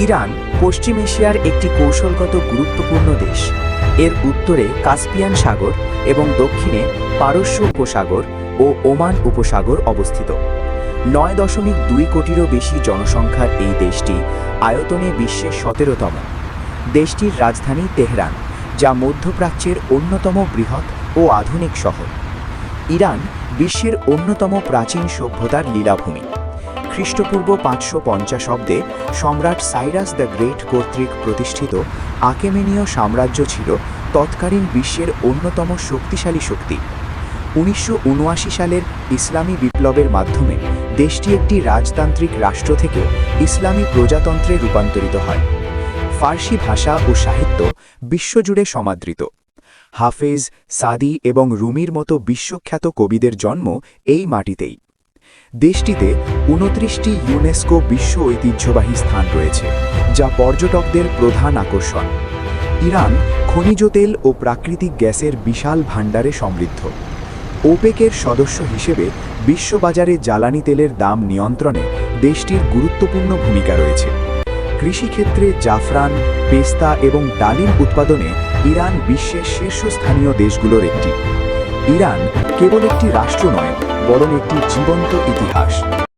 Iran পশ্চিম এশিয়ার একটি কৌশলগত গুরুত্বপূর্ণ দেশ। এর উত্তরে কাস্পিয়ান সাগর এবং দক্ষিণে পারস্য উপসাগর ও ওমান উপসাগর অবস্থিত। ৯.২ কোটিরও বেশি জনসংখ্যার এই দেশটি আয়তনে বিশ্বের ১৭তম। দেশটির রাজধানী তেহরান, যা মধ্যপ্রাচ্যের অন্যতম বৃহৎ ও আধুনিক শহর। ইরান বিশ্বের অন্যতম প্রাচীন সভ্যতার লীলাভূমি। খ্রিস্টপূর্ব ৫৫০ অব্দে সম্রাট সাইরাস দ্য গ্রেট কর্তৃক প্রতিষ্ঠিত আকেমেনীয় সাম্রাজ্য ছিল তৎকালীন বিশ্বের অন্যতম শক্তিশালী শক্তি। ১৯৭৯ সালের ইসলামী বিপ্লবের মাধ্যমে দেশটি একটি রাজতান্ত্রিক রাষ্ট্র থেকে ইসলামী প্রজাতন্ত্রে রূপান্তরিত হয়। ফার্সি ভাষা ও সাহিত্য বিশ্বজুড়ে সমাদৃত। হাফেজ, সাদি এবং রুমির মতো বিশ্বখ্যাত কবিদের জন্ম এই মাটিতেই। দেশটিতে ২৯টি ইউনেস্কো বিশ্ব ঐতিহ্যবাহী স্থান রয়েছে, যা পর্যটকদের প্রধান আকর্ষণ। ইরান খনিজ তেল ও প্রাকৃতিক গ্যাসের বিশাল ভাণ্ডারে সমৃদ্ধ। ওপেকের সদস্য হিসেবে বিশ্ববাজারে জ্বালানি তেলের দাম নিয়ন্ত্রণে দেশটির গুরুত্বপূর্ণ ভূমিকা রয়েছে। কৃষিক্ষেত্রে জাফরান, পেস্তা এবং ডালিম উৎপাদনে ইরান বিশ্বের শীর্ষস্থানীয় দেশগুলোর একটি। ইরান কেবল একটি রাষ্ট্র নয়, বরং একটি জীবন্ত ইতিহাস।